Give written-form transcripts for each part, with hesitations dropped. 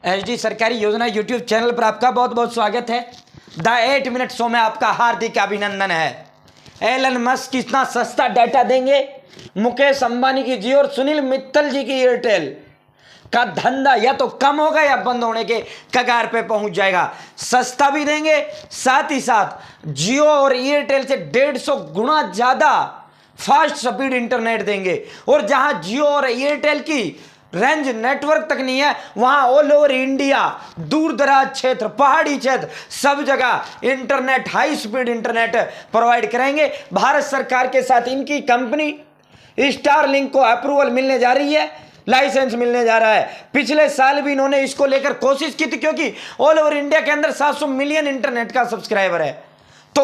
HD सरकारी योजना YouTube channel पर आपका बहुत बहुत स्वागत है। द 8 मिनट शो में आपका हार्दिक अभिनंदन है। एलन मस्क इतना सस्ता डाटा देंगे, मुकेश अंबानी की जियो और सुनील मित्तल जी की एयरटेल का धंधा या तो कम होगा या बंद होने के कगार पे पहुंच जाएगा। सस्ता भी देंगे, साथ ही साथ जियो और एयरटेल से 150 गुना ज्यादा फास्ट स्पीड इंटरनेट देंगे। और जहां जियो और एयरटेल की रेंज नेटवर्क तक नहीं है, वहां ऑल ओवर इंडिया, दूर दराज क्षेत्र, पहाड़ी क्षेत्र, सब जगह internet, high speed internet provide करेंगे। भारत सरकार के साथ इनकी कंपनी स्टारलिंक को अप्रूवल मिलने जा रही है, लाइसेंस मिलने जा रहा है। पिछले साल भी इन्होंने इसको लेकर कोशिश की थी, क्योंकि ऑल ओवर इंडिया के अंदर 700 मिलियन इंटरनेट का सब्सक्राइबर है। तो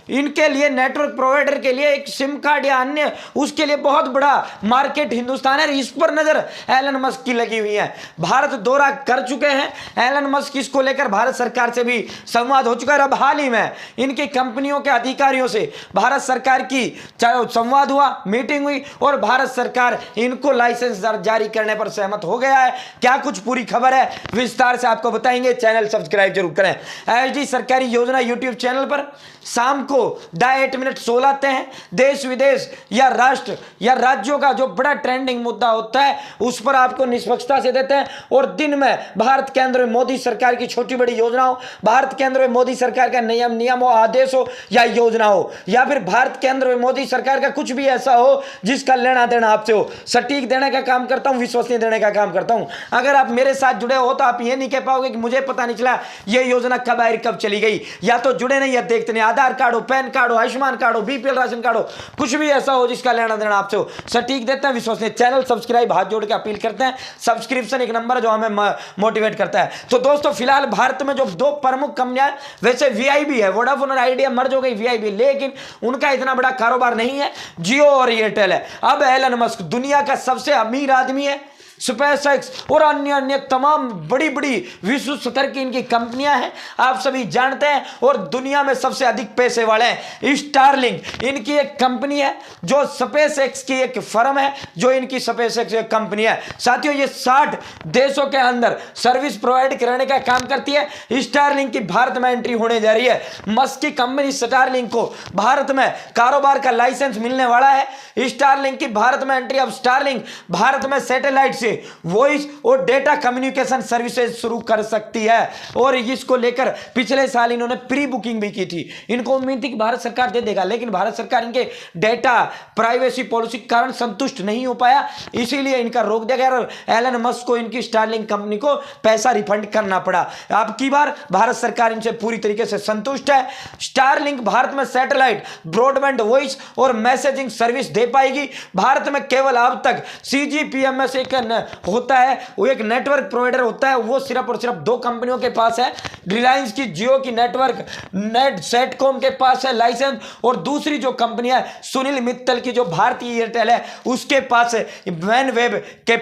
इनके लिए, नेटवर्क प्रोवाइडर के लिए एक सिम कार्ड या अन्य उसके लिए बहुत बड़ा मार्केट हिंदुस्तान है। इस पर नजर एलन मस्क की लगी हुई है। भारत दौरा कर चुके हैं एलन मस्क, इसको लेकर भारत सरकार से भी संवाद हो चुका है। अब हाल ही में इनकी कंपनियों के अधिकारियों से भारत सरकार की संवाद हुआ, मीटिंग हुई और भारत सरकार इनको लाइसेंस जारी करने पर सहमत हो गया है। क्या कुछ पूरी खबर है, विस्तार से आपको बताएंगे। चैनल सब्सक्राइब जरूर करें। एचडी सरकारी योजना यूट्यूब चैनल पर शाम को द 8 मिनट शो लाते हैं। देश विदेश या राष्ट्र या राज्यों का जो बड़ा ट्रेंडिंग मुद्दा होता है उस पर आपको निष्पक्षता से देते हैं। और दिन में भारत केंद्र में मोदी सरकार की छोटी बड़ी योजनाओं, भारत केंद्र में मोदी सरकार का नियम हो, आदेश हो या योजना हो, या फिर भारत केंद्र में मोदी सरकार का कुछ भी ऐसा हो जिसका लेना देना आपसे हो, सटीक देने का काम करता हूं, विश्वसनीय देने का काम करता हूं। अगर आप मेरे साथ जुड़े हो तो आप ये नहीं कह पाओगे कि मुझे पता नहीं चला ये योजना कब आई कब चली गई, या तो जुड़े नहीं या देखते नहीं। आधार कार्ड हो, पैन कार्ड हो, आयुष्मान कार्ड हो, बीपीएल राशन कार्ड हो, कुछ भी ऐसा हो जिसका लेना देना आपसे हो, सटीक देते हैं, विश्वसनीय। चैनल सब्सक्राइब हाथ जोड़ के अपील करते हैं। सब्सक्रिप्शन एक नंबर जो हमें मोटिवेट करता है। तो दोस्तों, फिलहाल भारत में जो दो प्रमुख कंपनियां, वैसे वीआईबी है, वोडाफोन और आइडिया मर्ज हो गई वीआईबी, लेकिन उनका इतना बड़ा कारोबार नहीं है। जियो और एयरटेल है। अब एलन मस्क दुनिया का सबसे अमीर आदमी है। स्पेसएक्स और अन्य तमाम बड़ी बड़ी विश्व स्तर की इनकी कंपनियां हैं, आप सभी जानते हैं। और दुनिया में सबसे अधिक पैसे वाले हैं। स्टारलिंक इनकी एक कंपनी है, जो स्पेसएक्स की एक फर्म है, जो इनकी स्पेसएक्स एक कंपनी है। साथियों, ये 60 देशों के अंदर सर्विस प्रोवाइड कराने का काम करती है। स्टारलिंक की भारत में एंट्री होने जा रही है। मस्क की कंपनी स्टारलिंक को भारत में कारोबार का लाइसेंस मिलने वाला है। स्टारलिंक की भारत में एंट्री, अब स्टारलिंक भारत में सैटेलाइट से वॉइस और डेटा कम्युनिकेशन सर्विसेज शुरू कर सकती है। और इसको लेकर पिछले साल इन्होंने प्री बुकिंग भी की थी। इनको उम्मीद थी कि भारत सरकार दे देगा, लेकिन भारत सरकार इनके डेटा प्राइवेसी पॉलिसी के कारण संतुष्ट नहीं हो पाया, इसीलिए इनका रोक दिया गया और एलन मस्क को इनकी स्टारलिंक कंपनी को पैसा रिफंड करना पड़ा। अब की बार भारत सरकार इनसे पूरी तरीके से संतुष्ट है। स्टारलिंक भारत में सैटेलाइट, ब्रॉडबैंड, वॉइस और मैसेजिंग सर्विस दे पाएगी। भारत में केवल अब तक सीजीपीएमएस एक होता है, वो एक नेटवर्क प्रोवाइडर होता है, वो सिर्फ और सिर्फ 2 कंपनियों के पास है। रिलायंस की जियो की नेटवर्क नेट सेटकॉम के पास है लाइसेंस, और दूसरी जो कंपनी है सुनील मित्तल की जो भारतीय एयरटेल है उसके पास वैनवेब के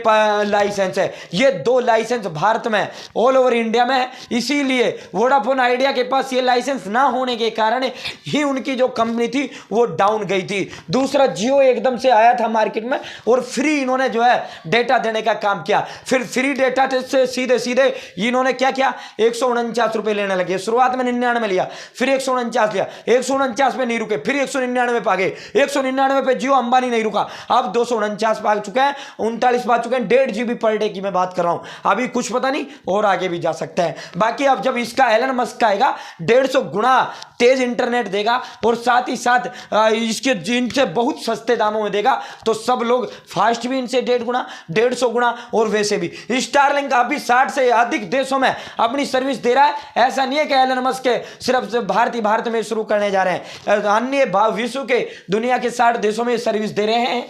लाइसेंस है। ये 2 लाइसेंस भारत में ऑल ओवर इंडिया में है, इसीलिए वोडाफोन आइडिया के पास ये लाइसेंस ना होने के कारण ही उनकी जो कंपनी थी वो डाउन गई थी। दूसरा, जियो एकदम से आया था मार्केट में और फ्री इन्होंने जो है डेटा देने का काम किया। फिर फ्री डेटा से सीधे इन्होंने क्या किया, 149 रुपए लेने लगे। शुरुआत में 99 लिया, फिर 149 लिया, 149 पे नहीं रुके, फिर 199 पे आ गए, 199 पे जियो अंबानी नहीं रुका, अब 249 पे आ चुके हैं, 39 पे आ चुके हैं। 1.5 GB पर डे की मैं बात कर रहा हूं। अभी कुछ पता नहीं, और आगे भी जा सकते हैं। बाकी अब जब इसका एलन मस्क का आएगा, 150 गुना तेज इंटरनेट देगा और साथ ही साथ इसके इनसे बहुत सस्ते दामों में देगा, तो सब लोग फास्ट भी इनसे 1.5 गुना, 150 गुना। और वैसे भी स्टारलिंक अभी 60 से अधिक देशों में अपनी सर्विस दे रहा है। ऐसा नहीं है कि एलन मस्क सिर्फ भारत में शुरू करने जा रहे हैं, अन्य विश्व के दुनिया के 60 देशों में सर्विस दे रहे हैं।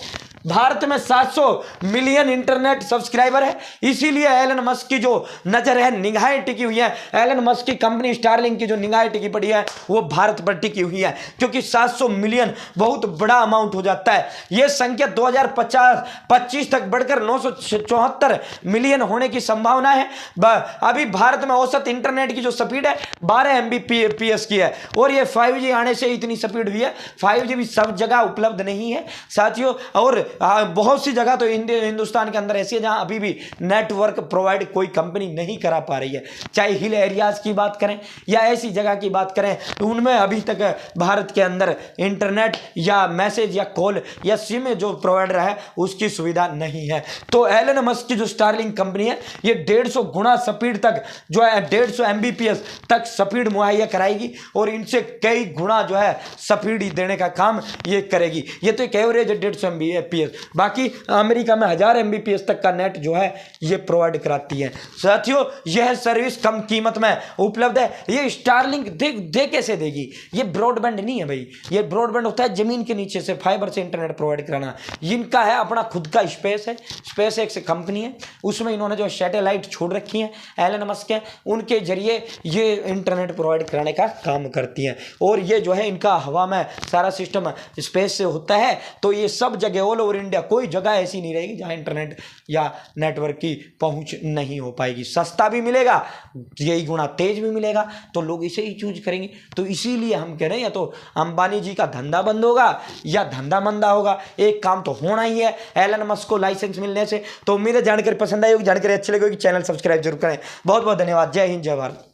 भारत में 700 मिलियन इंटरनेट सब्सक्राइबर है, इसीलिए एलन मस्क की जो नजर है, निगाहें टिकी हुई है, एलन मस्क की कंपनी स्टारलिंक की जो निगाहें टिकी पड़ी है वो भारत पर टिकी हुई है, क्योंकि 700 मिलियन बहुत बड़ा अमाउंट हो जाता है। यह संख्या 2025 तक बढ़कर 974 मिलियन होने की संभावना है। अभी भारत में औसत इंटरनेट की जो स्पीड है 12 MBPS की है, और ये 5G आने से इतनी स्पीड हुई है। 5G भी सब जगह उपलब्ध नहीं है साथियों, और बहुत सी जगह तो हिंदुस्तान के अंदर ऐसी है जहां अभी भी नेटवर्क प्रोवाइड कोई कंपनी नहीं करा पा रही है। चाहे हिल एरियाज की बात करें या ऐसी जगह की बात करें, उनमें अभी तक भारत के अंदर इंटरनेट या मैसेज या कॉल या सिम जो प्रोवाइडर है उसकी सुविधा नहीं है। तो एलन मस्क की जो स्टारलिंक कंपनी है ये 150 गुना स्पीड तक जो है 150 Mbps तक स्पीड मुहैया कराएगी और इनसे कई गुना जो है स्पीड देने का काम ये करेगी। ये तो एक एवरेज 150 Mbps, बाकी अमेरिका में 1000 Mbps तक का नेट जो है ये प्रोवाइड कराती है। साथियों यह सर्विस कम कीमत में उपलब्ध है। ये स्टारलिंक दे कैसे देगी? ये ब्रॉडबैंड नहीं है भाई, ये ब्रॉडबैंड होता है जमीन के नीचे से फाइबर से इंटरनेट प्रोवाइड कराना। इनका है अपना खुद का स्पेस है, स्पेस एक्स कंपनी है, उसमें इन्होंने जो सैटेलाइट छोड़ रखी है एलन मस्क के, उनके जरिए ये इंटरनेट प्रोवाइड कराने का काम करती हैं। और ये जो है इनका हवा में सारा सिस्टम स्पेस से होता है, तो ये सब जगह ऑल ओवर इंडिया कोई जगह ऐसी नहीं रहेगी जहां इंटरनेट या नेटवर्क की पहुंच नहीं हो पाएगी। सस्ता भी मिलेगा, यही गुना तेज भी मिलेगा, तो लोग इसे ही चूज करेंगे। तो इसीलिए हम कह रहे हैं या तो अंबानी जी का धंधा बंद होगा या धंधा मंदा होगा, एक काम तो होना ही है एलन मस्क को लाइसेंस मिलने से। तो उम्मीद है जानकारी पसंद आई होगी, जानकारी अच्छी लगी होगी, चैनल सब्सक्राइब जरूर करें। बहुत बहुत धन्यवाद। जय हिंद, जय भारत।